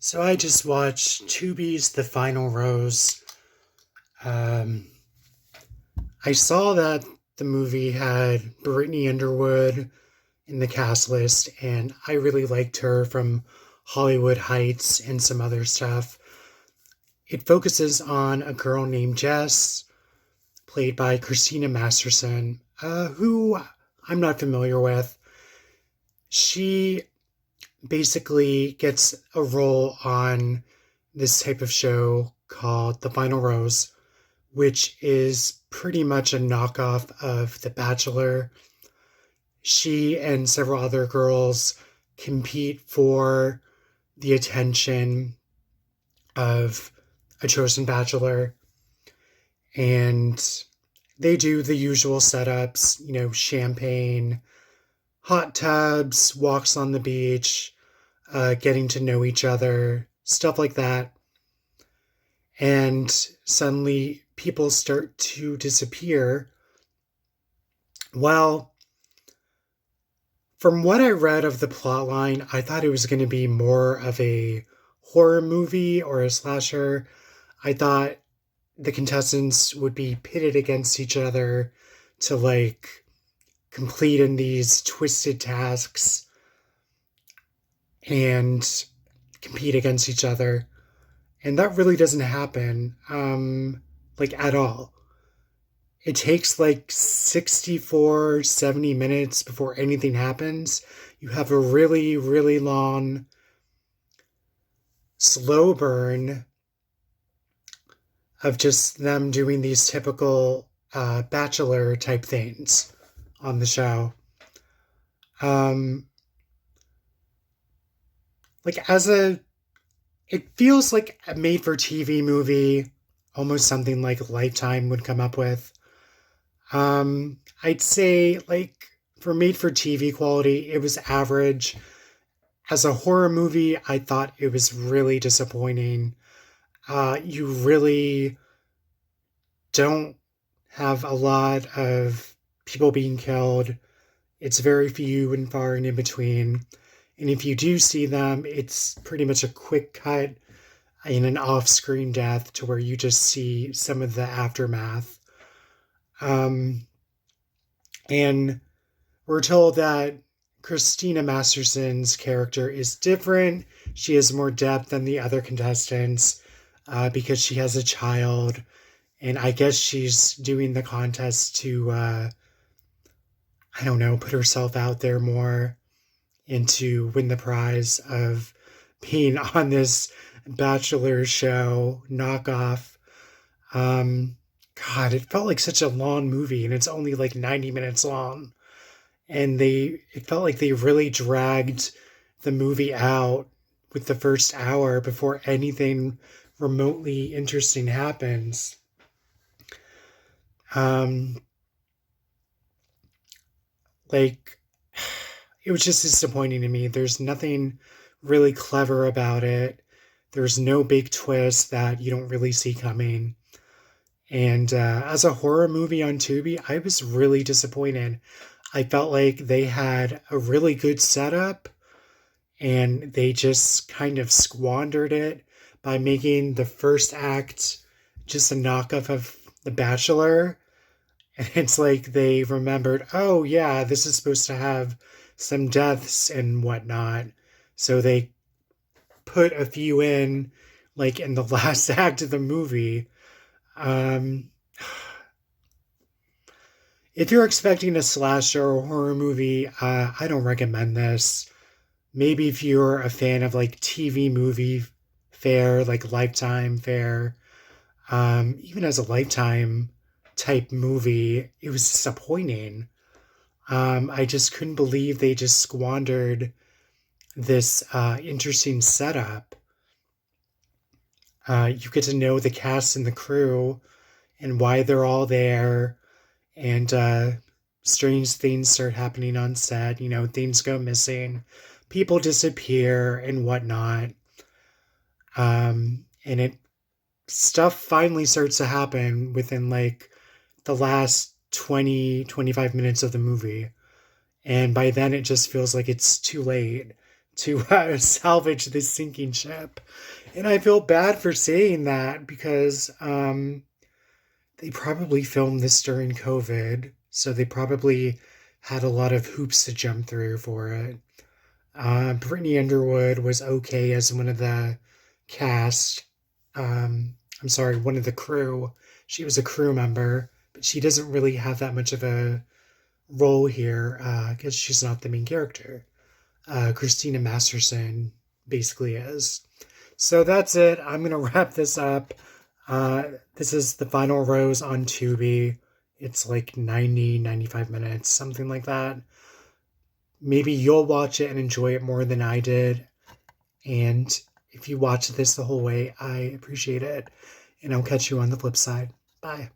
So I just watched Tubi's The Final Rose. Um, I saw that the movie had Brittany Underwood in the cast list, and I really liked her from Hollywood Heights and some other stuff. It focuses on a girl named Jess, played by Christina Masterson, who I'm not familiar with. She basically gets a role on this type of show called The Final Rose, which is pretty much a knockoff of The Bachelor. She and several other girls compete for the attention of a chosen bachelor, and they do the usual setups, champagne, hot tubs, walks on the beach, getting to know each other, stuff like that. And suddenly people start to disappear. Well, from what I read of the plotline, I thought it was going to be more of a horror movie or a slasher. I thought the contestants would be pitted against each other to complete in these twisted tasks and compete against each other. And that really doesn't happen, at all. It takes 64, 70 minutes before anything happens. You have a really, really long, slow burn of just them doing these typical bachelor type things on the show. Um, like as a, it feels like a made for TV movie, almost something like Lifetime would come up with. I'd say for made for TV quality, it was average. As a horror movie, I thought it was really disappointing. You really don't have a lot of people being killed. It's very few and far and in between. And if you do see them, it's pretty much a quick cut in an off screen death to where you just see some of the aftermath. Um, and we're told that Christina Masterson's character is different. She has more depth than the other contestants because she has a child. And I guess she's doing the contest to, I don't know, put herself out there more and to win the prize of being on this Bachelor show knockoff. Um, God, it felt like such a long movie, and it's only 90 minutes long. And it felt like they really dragged the movie out with the first hour before anything remotely interesting happens. Um, like, it was just disappointing to me. There's nothing really clever about it. There's no big twist that you don't really see coming. And as a horror movie on Tubi, I was really disappointed. I felt like they had a really good setup and they just kind of squandered it by making the first act just a knockoff of The Bachelor. And it's like they remembered, oh, yeah, this is supposed to have some deaths and whatnot. So they put a few in, in the last act of the movie. Um, if you're expecting a slasher or horror movie, I don't recommend this. Maybe if you're a fan of TV movie fare, like Lifetime fare, even as a Lifetime type movie, it was disappointing. I just couldn't believe they just squandered this interesting setup. You get to know the cast and the crew and why they're all there, and strange things start happening on set. Things go missing, people disappear, and whatnot. And it stuff finally starts to happen within the last 20, 25 minutes of the movie. And by then, it just feels like it's too late. to salvage this sinking ship. And I feel bad for saying that because they probably filmed this during COVID, so they probably had a lot of hoops to jump through for it. Brittany Underwood was okay as one of the cast. I'm sorry, one of the crew. She was a crew member, but she doesn't really have that much of a role here because she's not the main character. Christina Masterson basically is. So that's it. I'm going to wrap this up. This is the final rose on Tubi. It's like 90, 95 minutes, something like that. Maybe you'll watch it and enjoy it more than I did. And if you watch this the whole way, I appreciate it. And I'll catch you on the flip side. Bye.